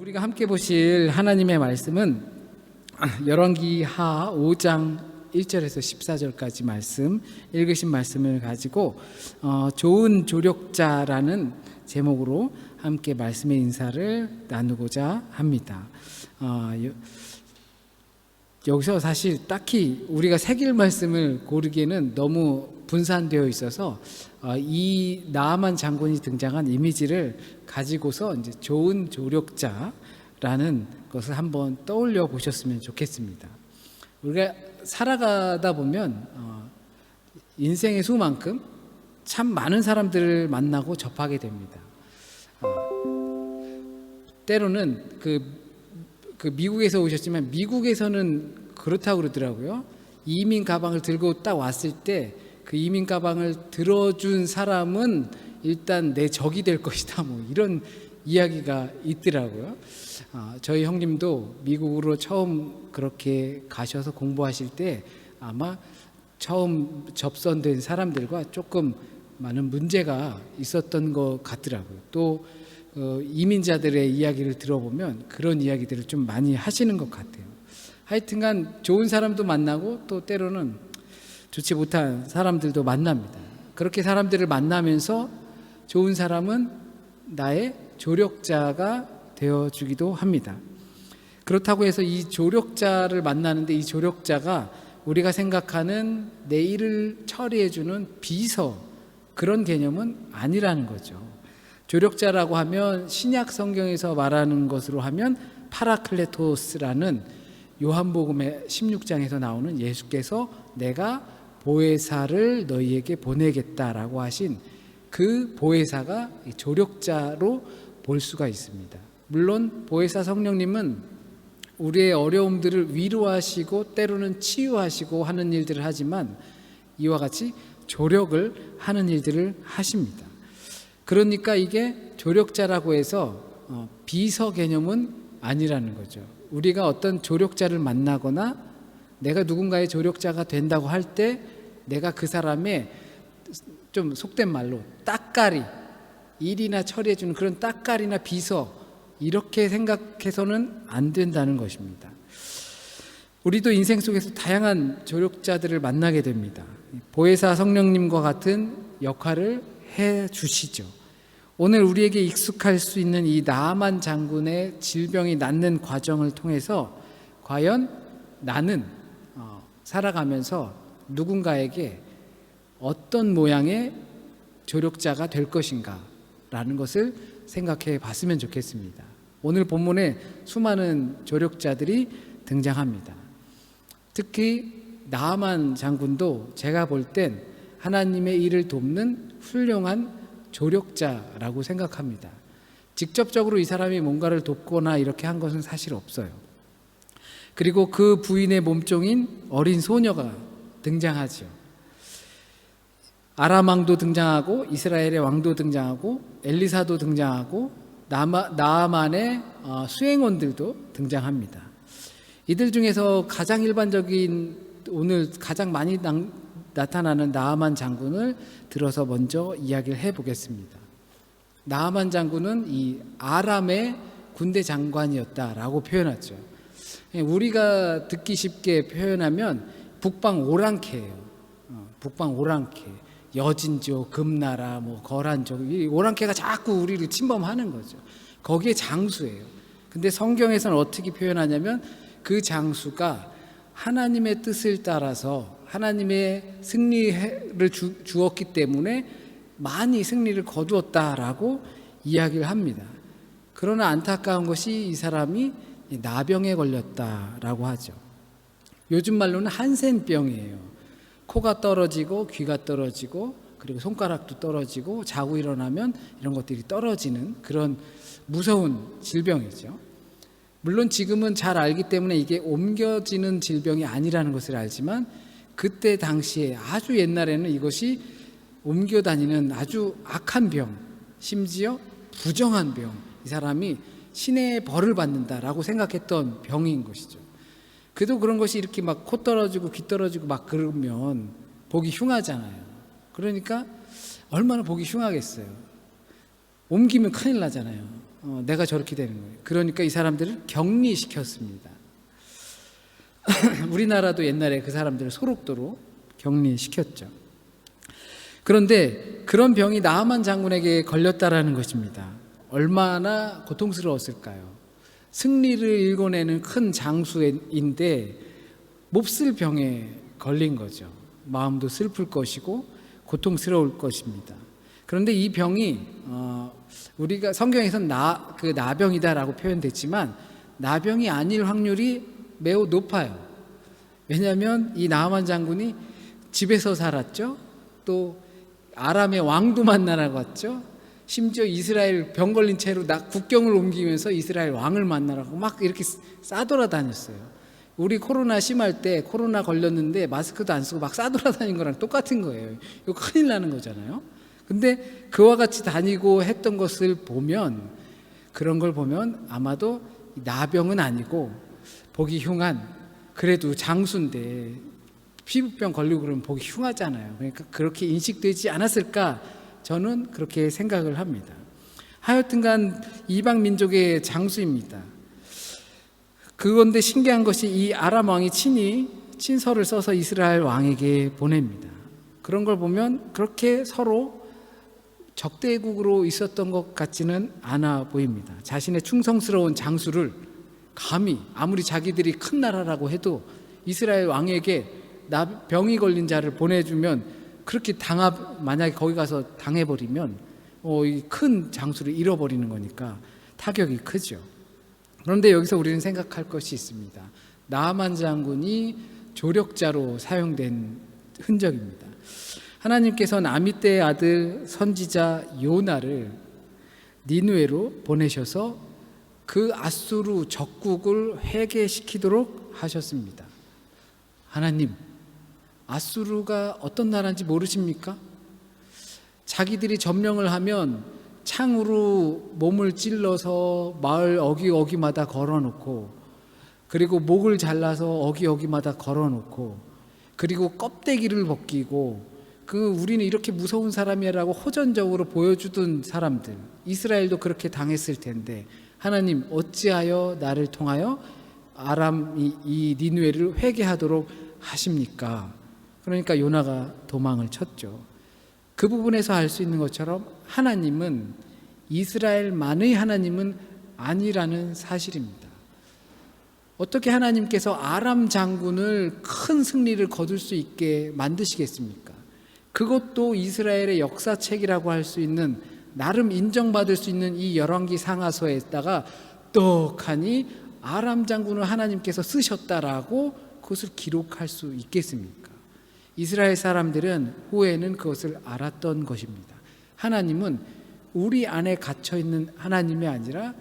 우리가 함께 보실 하나님의 말씀은 열왕기하 5장 1절에서 14절까지 말씀, 읽으신 말씀을 가지고 좋은 조력자라는 제목으로 함께 말씀의 인사를 나누고자 합니다. 여기서 사실 딱히 우리가 새길 말씀을 고르기에는 너무 분산되어 있어서 이 나아만 장군이 등장한 이미지를 가지고서 이제 좋은 조력자라는 것을 한번 떠올려 보셨으면 좋겠습니다. 우리가 살아가다 보면 인생의 수만큼 참 많은 사람들을 만나고 접하게 됩니다. 때로는 그 미국에서 오셨지만 미국에서는 그렇다고 그러더라고요. 이민 가방을 들고 딱 왔을 때 그 이민 가방을 들어준 사람은 일단 내 적이 될 것이다, 뭐 이런 이야기가 있더라고요. 저희 형님도 미국으로 처음 그렇게 가셔서 공부하실 때 아마 처음 접선된 사람들과 조금 많은 문제가 있었던 것 같더라고요. 또 이민자들의 이야기를 들어보면 그런 이야기들을 좀 많이 하시는 것 같아요. 하여튼간 좋은 사람도 만나고 또 때로는 좋지 못한 사람들도 만납니다. 그렇게 사람들을 만나면서 좋은 사람은 나의 조력자가 되어주기도 합니다. 그렇다고 해서 이 조력자를 만나는데 이 조력자가 우리가 생각하는 내 일을 처리해주는 비서, 그런 개념은 아니라는 거죠. 조력자라고 하면 신약 성경에서 말하는 것으로 하면 파라클레토스라는 요한복음의 16장에서 나오는 예수께서 내가 보혜사를 너희에게 보내겠다라고 하신 그 보혜사가 조력자로 볼 수가 있습니다. 물론 보혜사 성령님은 우리의 어려움들을 위로하시고 때로는 치유하시고 하는 일들을 하지만 이와 같이 조력을 하는 일들을 하십니다. 그러니까 이게 조력자라고 해서 비서 개념은 아니라는 거죠. 우리가 어떤 조력자를 만나거나 내가 누군가의 조력자가 된다고 할 때 내가 그 사람의 좀 속된 말로 따까리, 일이나 처리해주는 그런 따까리나 비서, 이렇게 생각해서는 안 된다는 것입니다. 우리도 인생 속에서 다양한 조력자들을 만나게 됩니다. 보혜사 성령님과 같은 역할을 해 주시죠. 오늘 우리에게 익숙할 수 있는 이 나아만 장군의 질병이 낫는 과정을 통해서 과연 나는 살아가면서 누군가에게 어떤 모양의 조력자가 될 것인가 라는 것을 생각해 봤으면 좋겠습니다. 오늘 본문에 수많은 조력자들이 등장합니다. 특히 나아만 장군도 제가 볼 땐 하나님의 일을 돕는 훌륭한 조력자라고 생각합니다. 직접적으로 이 사람이 뭔가를 돕거나 이렇게 한 것은 사실 없어요. 그리고 그 부인의 몸종인 어린 소녀가 등장하죠. 아람 왕도 등장하고 이스라엘의 왕도 등장하고 엘리사도 등장하고 나아만의 수행원들도 등장합니다. 이들 중에서 가장 일반적인, 오늘 가장 많이 나타나는 나아만 장군을 들어서 먼저 이야기를 해보겠습니다. 나아만 장군은 이 아람의 군대 장관이었다라고 표현하죠. 우리가 듣기 쉽게 표현하면 북방 오랑캐예요. 북방 오랑캐, 여진족, 금나라, 뭐 거란족, 이 오랑캐가 자꾸 우리를 침범하는 거죠. 거기에 장수예요. 근데 성경에서는 어떻게 표현하냐면 그 장수가 하나님의 뜻을 따라서 하나님의 승리를 주었기 때문에 많이 승리를 거두었다라고 이야기를 합니다. 그러나 안타까운 것이 이 사람이 나병에 걸렸다라고 하죠. 요즘 말로는 한센병이에요. 코가 떨어지고 귀가 떨어지고 그리고 손가락도 떨어지고 자고 일어나면 이런 것들이 떨어지는 그런 무서운 질병이죠. 물론 지금은 잘 알기 때문에 이게 옮겨지는 질병이 아니라는 것을 알지만 그때 당시에 아주 옛날에는 이것이 옮겨다니는 아주 악한 병, 심지어 부정한 병, 이 사람이 신의 벌을 받는다라고 생각했던 병인 것이죠. 그래도 그런 것이 이렇게 막 코 떨어지고 귀 떨어지고 막 그러면 보기 흉하잖아요. 그러니까 얼마나 보기 흉하겠어요. 옮기면 큰일 나잖아요. 내가 저렇게 되는 거예요. 그러니까 이 사람들을 격리시켰습니다. 우리나라도 옛날에 그 사람들을 소록도로 격리시켰죠. 그런데 그런 병이 나아만 장군에게 걸렸다라는 것입니다. 얼마나 고통스러웠을까요? 승리를 일궈내는 큰 장수인데 몹쓸 병에 걸린 거죠. 마음도 슬플 것이고 고통스러울 것입니다. 그런데 이 병이 우리가 성경에서는 나병이다라고 표현됐지만 나병이 아닐 확률이 매우 높아요. 왜냐하면 이 나아만 장군이 집에서 살았죠. 또 아람의 왕도 만나러 갔죠. 심지어 이스라엘 병 걸린 채로 국경을 옮기면서 이스라엘 왕을 만나러 가고 막 이렇게 싸돌아다녔어요. 우리 코로나 심할 때 코로나 걸렸는데 마스크도 안 쓰고 막 싸돌아다닌 거랑 똑같은 거예요. 이거 큰일 나는 거잖아요. 근데 그와 같이 다니고 했던 것을 보면, 그런 걸 보면 아마도 나병은 아니고 보기 흉한, 그래도 장수인데 피부병 걸리고 그러면 보기 흉하잖아요. 그러니까 그렇게 인식되지 않았을까, 저는 그렇게 생각을 합니다. 하여튼간 이방 민족의 장수입니다. 그런데 신기한 것이 이 아람 왕이 친히 친서를 써서 이스라엘 왕에게 보냅니다. 그런 걸 보면 그렇게 서로 적대국으로 있었던 것 같지는 않아 보입니다. 자신의 충성스러운 장수를 감히, 아무리 자기들이 큰 나라라고 해도 이스라엘 왕에게 병이 걸린 자를 보내주면, 그렇게 만약에 거기 가서 당해버리면 이 큰 장수를 잃어버리는 거니까 타격이 크죠. 그런데 여기서 우리는 생각할 것이 있습니다. 나아만 장군이 조력자로 사용된 흔적입니다. 하나님께서는 아미떼의 아들 선지자 요나를 니느웨로 보내셔서 그 아수르 적국을 회개시키도록 하셨습니다. 하나님, 아수르가 어떤 나라인지 모르십니까? 자기들이 점령을 하면 창으로 몸을 찔러서 마을 어기어기마다 걸어놓고, 그리고 목을 잘라서 어기어기마다 걸어놓고, 그리고 껍데기를 벗기고, 우리는 이렇게 무서운 사람이라고 호전적으로 보여주던 사람들, 이스라엘도 그렇게 당했을 텐데 하나님 어찌하여 나를 통하여 아람 이 니느웨를 회개하도록 하십니까? 그러니까 요나가 도망을 쳤죠. 그 부분에서 알 수 있는 것처럼 하나님은, 이스라엘만의 하나님은 아니라는 사실입니다. 어떻게 하나님께서 아람 장군을 큰 승리를 거둘 수 있게 만드시겠습니까? 그것도 이스라엘의 역사책이라고 할 수 있는, 나름 인정받을 수 있는 이 열왕기 상하서에다가 떡하니 아람 장군을 하나님께서 쓰셨다라고 그것을 기록할 수 있겠습니까? 이스라엘 사람들은 후에는 그것을 알았던 것입니다. 하나님은 우리 안에 갇혀있는 하나님이 아니라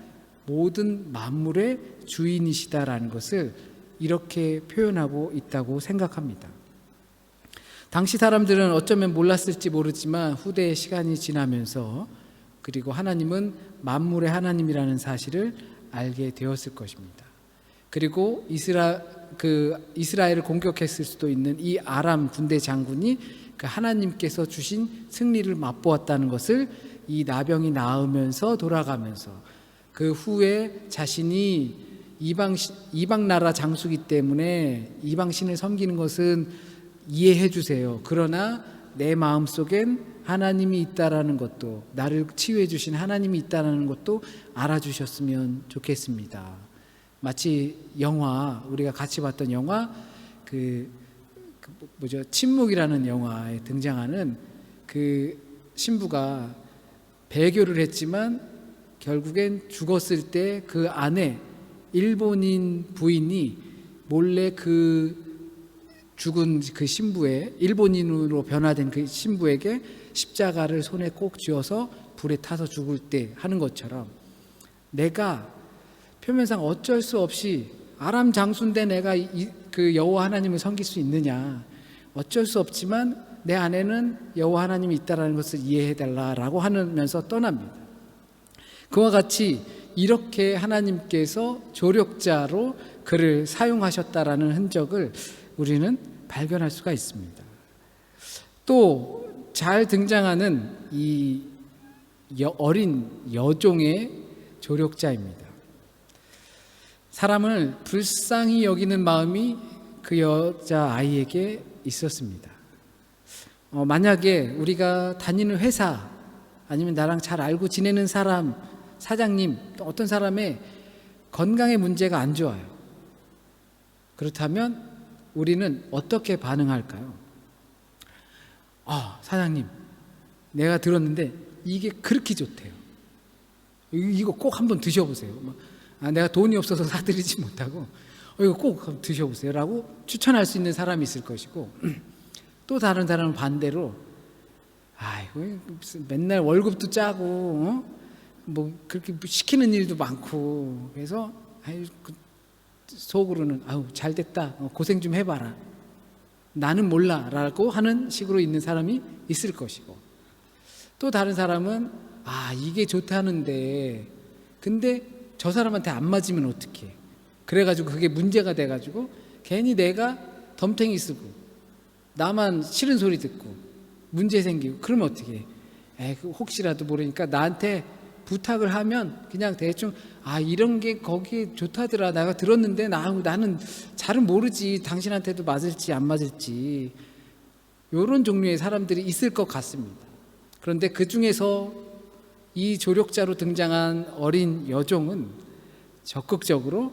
모든 만물의 주인이시다라는 것을 이렇게 표현하고 있다고 생각합니다. 당시 사람들은 어쩌면 몰랐을지 모르지만 후대의 시간이 지나면서, 그리고 하나님은 만물의 하나님이라는 사실을 알게 되었을 것입니다. 그리고 이스라엘을 공격했을 수도 있는 이 아람 군대 장군이 그 하나님께서 주신 승리를 맛보았다는 것을 이 나병이 나으면서 돌아가면서, 그 후에 자신이 이방 나라 장수기 때문에 이방신을 섬기는 것은 이해해 주세요. 그러나 내 마음속엔 하나님이 있다라는 것도, 나를 치유해 주신 하나님이 있다라는 것도 알아주셨으면 좋겠습니다. 마치 우리가 같이 봤던 영화 침묵이라는 영화에 등장하는 그 신부가 배교를 했지만 결국엔 죽었을 때 그 아내, 일본인 부인이 몰래 그 죽은 그 신부의, 일본인으로 변화된 그 신부에게 십자가를 손에 꼭 쥐어서 불에 타서 죽을 때 하는 것처럼, 내가 표면상 어쩔 수 없이 아람 장수인데 내가 그 여호와 하나님을 섬길 수 있느냐, 어쩔 수 없지만 내 안에는 여호와 하나님이 있다는 것을 이해해달라라고 하면서 떠납니다. 그와 같이 이렇게 하나님께서 조력자로 그를 사용하셨다라는 흔적을 우리는 발견할 수가 있습니다. 또 잘 등장하는 이 어린 여종의 조력자입니다. 사람을 불쌍히 여기는 마음이 그 여자 아이에게 있었습니다. 만약에 우리가 다니는 회사 아니면 나랑 잘 알고 지내는 사람, 사장님, 또 어떤 사람의 건강에 문제가 안 좋아요. 그렇다면 우리는 어떻게 반응할까요? 사장님, 내가 들었는데 이게 그렇게 좋대요. 이거 꼭 한번 드셔보세요. 내가 돈이 없어서 사드리지 못하고 이거 꼭 드셔보세요 라고 추천할 수 있는 사람이 있을 것이고, 또 다른 사람은 반대로 이거 맨날 월급도 짜고 뭐 그렇게 시키는 일도 많고 그래서 속으로는 잘 됐다, 고생 좀 해봐라, 나는 몰라 라고 하는 식으로 있는 사람이 있을 것이고, 또 다른 사람은 이게 좋다는데 근데 저 사람한테 안 맞으면 어떡해, 그래가지고 그게 문제가 돼가지고 괜히 내가 덤탱이 쓰고 나만 싫은 소리 듣고 문제 생기고 그러면 어떡해. 혹시라도 모르니까 나한테 부탁을 하면 그냥 대충 이런 게 거기에 좋다더라, 내가 들었는데 나는 잘은 모르지, 당신한테도 맞을지 안 맞을지, 이런 종류의 사람들이 있을 것 같습니다. 그런데 그 중에서 이 조력자로 등장한 어린 여종은 적극적으로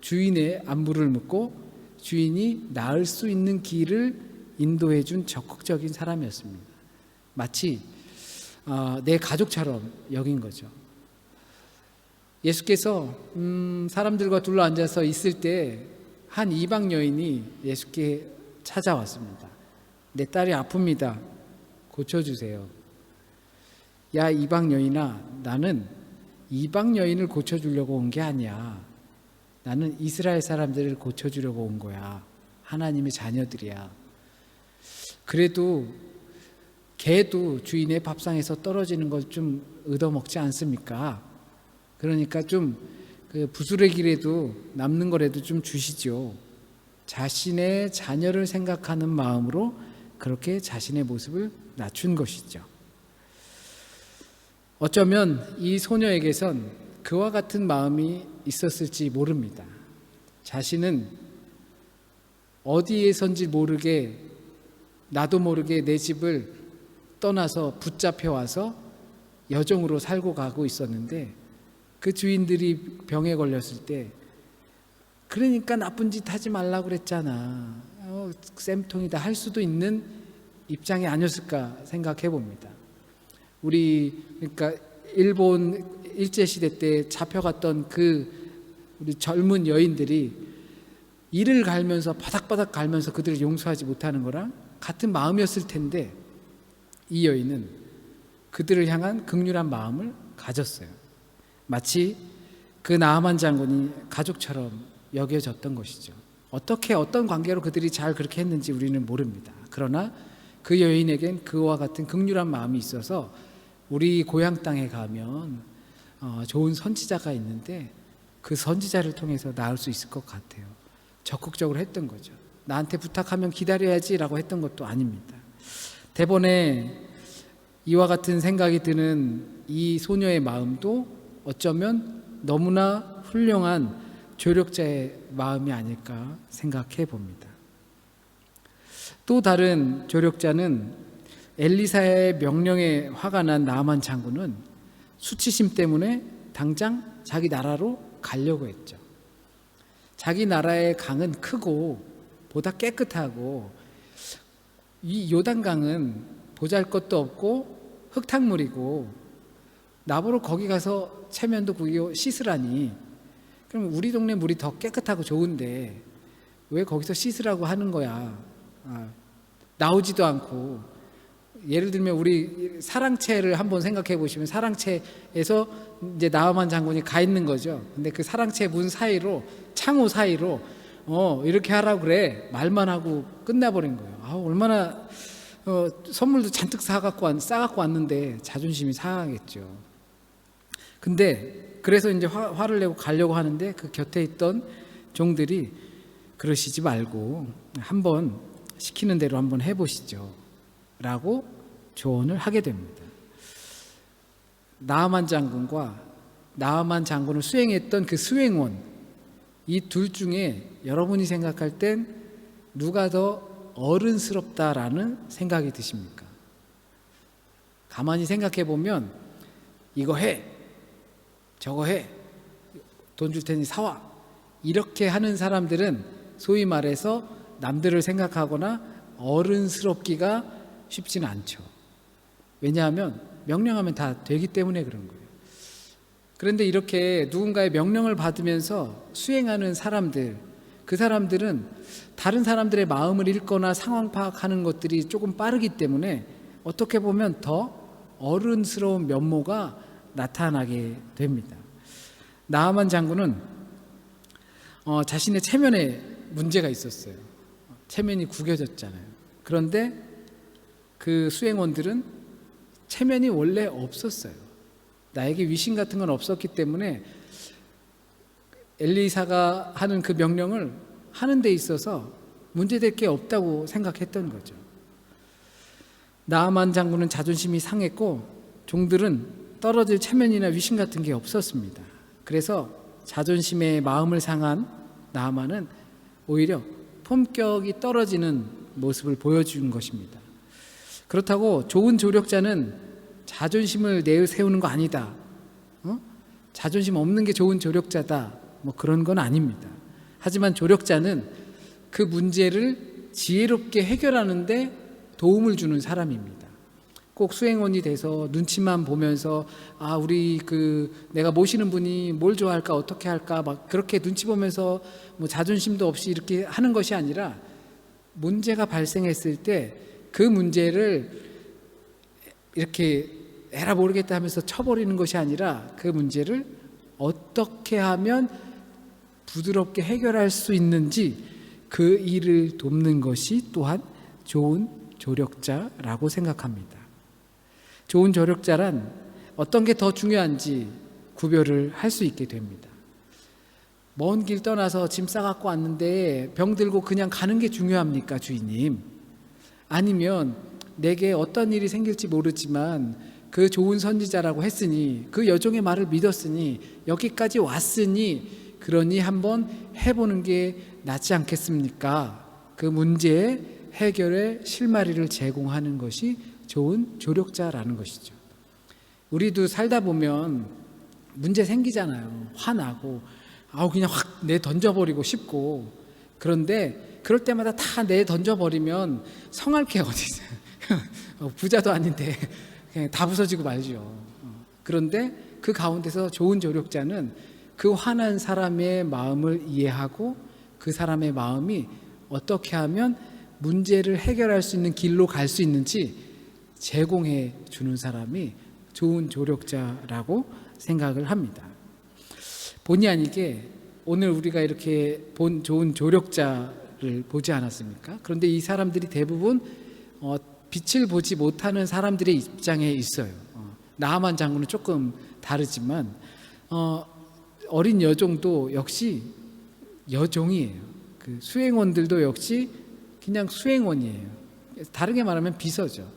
주인의 안부를 묻고 주인이 나을 수 있는 길을 인도해 준 적극적인 사람이었습니다. 마치 내 가족처럼 여긴 거죠. 예수께서 사람들과 둘러앉아서 있을 때 한 이방 여인이 예수께 찾아왔습니다. 내 딸이 아픕니다. 고쳐주세요. 야, 이방 여인아, 나는 이방 여인을 고쳐주려고 온 게 아니야. 나는 이스라엘 사람들을 고쳐주려고 온 거야. 하나님의 자녀들이야. 그래도 개도 주인의 밥상에서 떨어지는 걸 좀 얻어먹지 않습니까? 그러니까 좀 부스러기라도 남는 거라도 좀 주시죠. 자신의 자녀를 생각하는 마음으로 그렇게 자신의 모습을 낮춘 것이죠. 어쩌면 이 소녀에게선 그와 같은 마음이 있었을지 모릅니다. 자신은 어디에선지 모르게 나도 모르게 내 집을 떠나서 붙잡혀 와서 여종으로 살고 가고 있었는데, 그 주인들이 병에 걸렸을 때 그러니까 나쁜 짓 하지 말라고 그랬잖아, 쌤통이다 할 수도 있는 입장이 아니었을까 생각해 봅니다. 그러니까 일본 일제시대 때 잡혀갔던 우리 젊은 여인들이 이를 갈면서 바닥바닥 갈면서 그들을 용서하지 못하는 거랑 같은 마음이었을 텐데, 이 여인은 그들을 향한 긍휼한 마음을 가졌어요. 마치 그 나아만 장군이 가족처럼 여겨졌던 것이죠. 어떻게 어떤 관계로 그들이 잘 그렇게 했는지 우리는 모릅니다. 그러나 그 여인에겐 그와 같은 긍휼한 마음이 있어서 우리 고향 땅에 가면 좋은 선지자가 있는데 그 선지자를 통해서 나을 수 있을 것 같아요. 적극적으로 했던 거죠. 나한테 부탁하면 기다려야지라고 했던 것도 아닙니다. 대본에 이와 같은 생각이 드는 이 소녀의 마음도 어쩌면 너무나 훌륭한 조력자의 마음이 아닐까 생각해 봅니다. 또 다른 조력자는 엘리사의 명령에 화가 난 나아만 장군은 수치심 때문에 당장 자기 나라로 가려고 했죠. 자기 나라의 강은 크고 보다 깨끗하고, 이 요단강은 보잘것도 없고 흙탕물이고 나보러 거기 가서 체면도 구기고 씻으라니, 그럼 우리 동네 물이 더 깨끗하고 좋은데 왜 거기서 씻으라고 하는 거야. 나오지도 않고. 예를 들면 우리 사랑채를 한번 생각해 보시면, 사랑채에서 이제 나아만 장군이 가 있는 거죠. 근데 그 사랑채 문 사이로, 창호 사이로 이렇게 하라고 그래 말만 하고 끝나버린 거예요. 얼마나 선물도 잔뜩 싸갖고 왔는데 자존심이 상하겠죠. 근데 그래서 이제 화를 내고 가려고 하는데 그 곁에 있던 종들이 그러시지 말고 한번 시키는 대로 한번 해보시죠 라고 조언을 하게 됩니다. 나아만 장군과 나아만 장군을 수행했던 그 수행원, 이 둘 중에 여러분이 생각할 땐 누가 더 어른스럽다라는 생각이 드십니까? 가만히 생각해 보면 이거 해, 저거 해, 돈 줄 테니 사와, 이렇게 하는 사람들은 소위 말해서 남들을 생각하거나 어른스럽기가 쉽지는 않죠. 왜냐하면 명령하면 다 되기 때문에 그런 거예요. 그런데 이렇게 누군가의 명령을 받으면서 수행하는 사람들, 그 사람들은 다른 사람들의 마음을 읽거나 상황 파악하는 것들이 조금 빠르기 때문에 어떻게 보면 더 어른스러운 면모가 나타나게 됩니다. 나아만 장군은 자신의 체면에 문제가 있었어요. 체면이 구겨졌잖아요. 그런데 그 수행원들은 체면이 원래 없었어요. 나에게 위신 같은 건 없었기 때문에 엘리사가 하는 그 명령을 하는 데 있어서 문제될 게 없다고 생각했던 거죠. 나아만 장군은 자존심이 상했고 종들은 떨어질 체면이나 위신 같은 게 없었습니다. 그래서 자존심에 마음을 상한 나아만은 오히려 품격이 떨어지는 모습을 보여준 것입니다. 그렇다고 좋은 조력자는 자존심을 내세우는 거 아니다. 자존심 없는 게 좋은 조력자다. 뭐 그런 건 아닙니다. 하지만 조력자는 그 문제를 지혜롭게 해결하는데 도움을 주는 사람입니다. 꼭 수행원이 돼서 눈치만 보면서 우리 내가 모시는 분이 뭘 좋아할까 어떻게 할까 막 그렇게 눈치 보면서 뭐 자존심도 없이 이렇게 하는 것이 아니라 문제가 발생했을 때 그 문제를 이렇게 에라 모르겠다 하면서 쳐버리는 것이 아니라 그 문제를 어떻게 하면 부드럽게 해결할 수 있는지 그 일을 돕는 것이 또한 좋은 조력자라고 생각합니다. 좋은 조력자란 어떤 게 더 중요한지 구별을 할 수 있게 됩니다. 먼 길 떠나서 짐 싸갖고 왔는데 병 들고 그냥 가는 게 중요합니까, 주인님? 아니면 내게 어떤 일이 생길지 모르지만 그 좋은 선지자라고 했으니 그 여종의 말을 믿었으니 여기까지 왔으니 그러니 한번 해보는 게 낫지 않겠습니까? 그 문제의 해결의 실마리를 제공하는 것이 좋은 조력자라는 것이죠. 우리도 살다 보면 문제 생기잖아요. 화나고 그냥 확 내 던져버리고 싶고, 그런데 그럴 때마다 다 내 던져버리면 성할 게 어디 있어요. 부자도 아닌데 그냥 다 부서지고 말죠. 그런데 그 가운데서 좋은 조력자는 그 화난 사람의 마음을 이해하고 그 사람의 마음이 어떻게 하면 문제를 해결할 수 있는 길로 갈 수 있는지 제공해 주는 사람이 좋은 조력자라고 생각을 합니다. 본의 아니게 오늘 우리가 이렇게 본 좋은 조력자를 보지 않았습니까? 그런데 이 사람들이 대부분 빛을 보지 못하는 사람들의 입장에 있어요. 나아만 장군은 조금 다르지만 어린 여종도 역시 여종이에요. 그 수행원들도 역시 그냥 수행원이에요. 다르게 말하면 비서죠.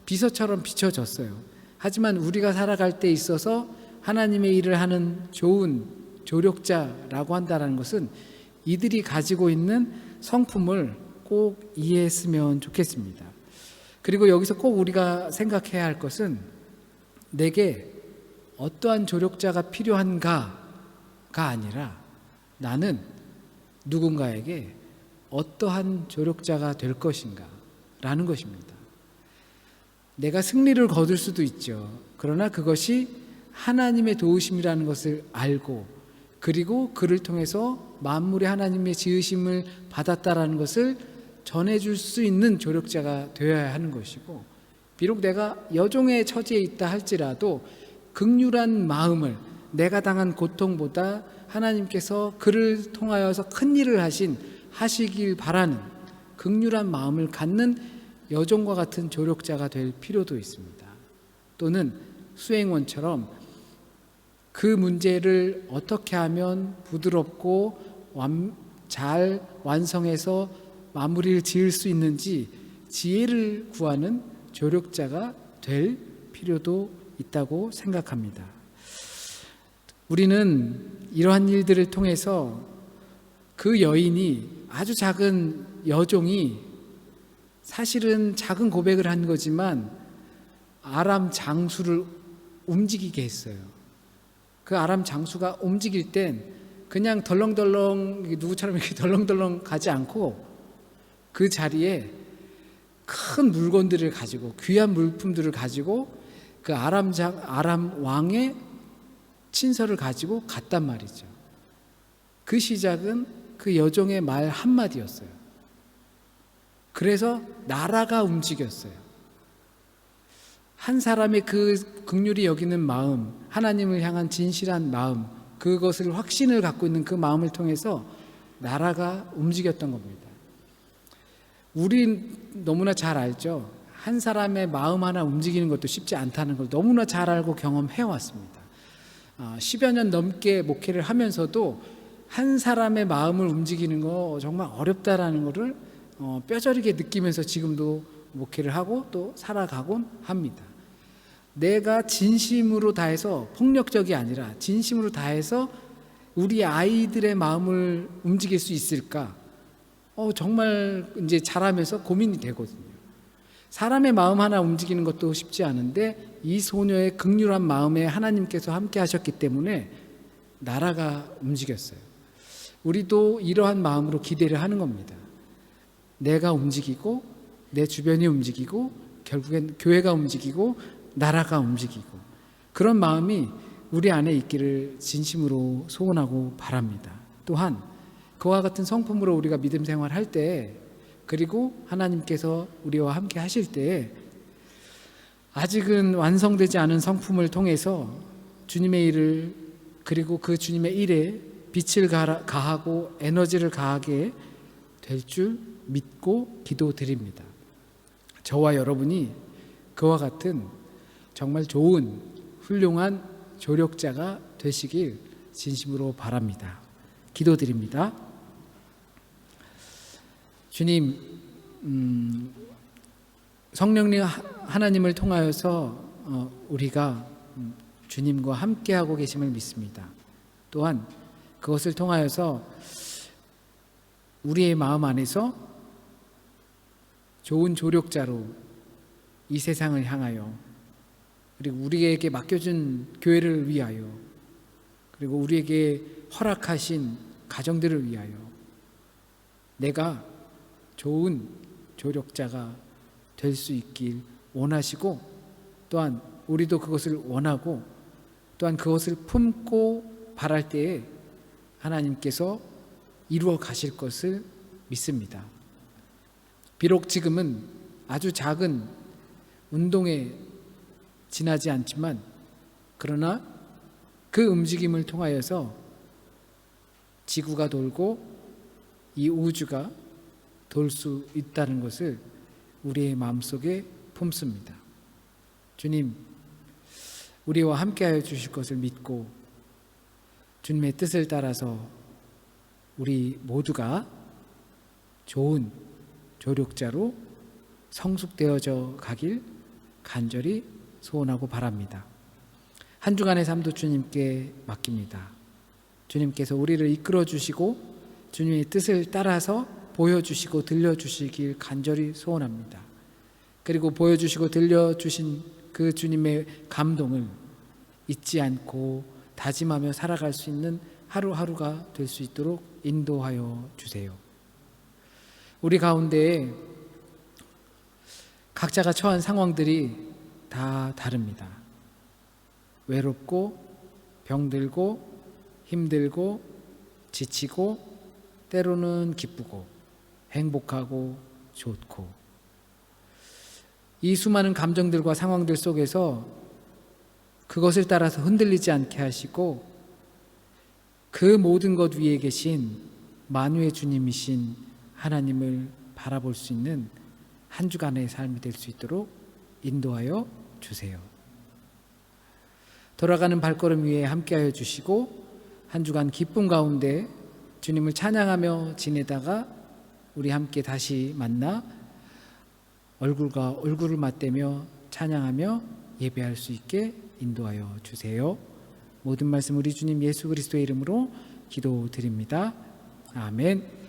비서처럼 비춰졌어요. 하지만 우리가 살아갈 때 있어서 하나님의 일을 하는 좋은 조력자라고 한다는 것은 이들이 가지고 있는 성품을 꼭 이해했으면 좋겠습니다. 그리고 여기서 꼭 우리가 생각해야 할 것은 내게 어떠한 조력자가 필요한가가 아니라 나는 누군가에게 어떠한 조력자가 될 것인가 라는 것입니다. 내가 승리를 거둘 수도 있죠. 그러나 그것이 하나님의 도우심이라는 것을 알고 그리고 그를 통해서 만물의 하나님의 지으심을 받았다라는 것을 전해줄 수 있는 조력자가 되어야 하는 것이고, 비록 내가 여종의 처지에 있다 할지라도 긍휼한 마음을, 내가 당한 고통보다 하나님께서 그를 통하여서 큰 일을 하시길 바라는 긍휼한 마음을 갖는 여종과 같은 조력자가 될 필요도 있습니다. 또는 수행원처럼 그 문제를 어떻게 하면 부드럽고 잘 완성해서 마무리를 지을 수 있는지 지혜를 구하는 조력자가 될 필요도 있다고 생각합니다. 우리는 이러한 일들을 통해서 그 여인이, 아주 작은 여종이 사실은 작은 고백을 한 거지만 아람 장수를 움직이게 했어요. 그 아람 장수가 움직일 땐 그냥 덜렁덜렁 누구처럼 이렇게 덜렁덜렁 가지 않고 그 자리에 큰 물건들을 가지고, 귀한 물품들을 가지고 그 아람 왕의 친서를 가지고 갔단 말이죠. 그 시작은 그 여종의 말 한마디였어요. 그래서 나라가 움직였어요. 한 사람의 그 긍휼히 여기는 마음, 하나님을 향한 진실한 마음, 그것을 확신을 갖고 있는 그 마음을 통해서 나라가 움직였던 겁니다. 우린 너무나 잘 알죠. 한 사람의 마음 하나 움직이는 것도 쉽지 않다는 걸 너무나 잘 알고 경험해 왔습니다. 10여 년 넘게 목회를 하면서도 한 사람의 마음을 움직이는 거 정말 어렵다라는 것을 뼈저리게 느끼면서 지금도 목회를 하고 또 살아가곤 합니다. 내가 진심으로 다해서, 폭력적이 아니라 진심으로 다해서 우리 아이들의 마음을 움직일 수 있을까? 정말 이제 자라면서 고민이 되거든요. 사람의 마음 하나 움직이는 것도 쉽지 않은데 이 소녀의 긍휼한 마음에 하나님께서 함께 하셨기 때문에 나라가 움직였어요. 우리도 이러한 마음으로 기대를 하는 겁니다. 내가 움직이고 내 주변이 움직이고 결국엔 교회가 움직이고 나라가 움직이고, 그런 마음이 우리 안에 있기를 진심으로 소원하고 바랍니다. 또한 그와 같은 성품으로 우리가 믿음 생활할 때, 그리고 하나님께서 우리와 함께 하실 때 아직은 완성되지 않은 성품을 통해서 주님의 일을, 그리고 그 주님의 일에 빛을 가하고 에너지를 가하게 될 줄 믿고 기도드립니다. 저와 여러분이 그와 같은 정말 좋은 훌륭한 조력자가 되시길 진심으로 바랍니다. 기도드립니다. 주님, 성령님 하나님을 통하여서 우리가 주님과 함께하고 계심을 믿습니다. 또한 그것을 통하여서 우리의 마음 안에서 좋은 조력자로 이 세상을 향하여, 그리고 우리에게 맡겨준 교회를 위하여, 그리고 우리에게 허락하신 가정들을 위하여 내가 좋은 조력자가 될 수 있길 원하시고, 또한 우리도 그것을 원하고, 또한 그것을 품고 바랄 때에 하나님께서 이루어 가실 것을 믿습니다. 비록 지금은 아주 작은 운동에 지나지 않지만, 그러나 그 움직임을 통하여서 지구가 돌고 이 우주가 돌 수 있다는 것을 우리의 마음속에 품습니다. 주님, 우리와 함께하여 주실 것을 믿고 주님의 뜻을 따라서 우리 모두가 좋은 조력자로 성숙되어져 가길 간절히 소원하고 바랍니다. 한 주간의 삶도 주님께 맡깁니다. 주님께서 우리를 이끌어 주시고 주님의 뜻을 따라서 보여주시고 들려주시길 간절히 소원합니다. 그리고 보여주시고 들려주신 그 주님의 감동을 잊지 않고 다짐하며 살아갈 수 있는 하루하루가 될 수 있도록 인도하여 주세요. 우리 가운데 각자가 처한 상황들이 다 다릅니다. 외롭고 병들고 힘들고 지치고 때로는 기쁘고 행복하고 좋고, 이 수많은 감정들과 상황들 속에서 그것을 따라서 흔들리지 않게 하시고 그 모든 것 위에 계신 만유의 주님이신 하나님을 바라볼 수 있는 한 주간의 삶이 될 수 있도록 인도하여 주세요. 돌아가는 발걸음 위에 함께하여 주시고 한 주간 기쁨 가운데 주님을 찬양하며 지내다가 우리 함께 다시 만나 얼굴과 얼굴을 맞대며 찬양하며 예배할 수 있게 인도하여 주세요. 모든 말씀 우리 주님 예수 그리스도의 이름으로 기도드립니다. 아멘.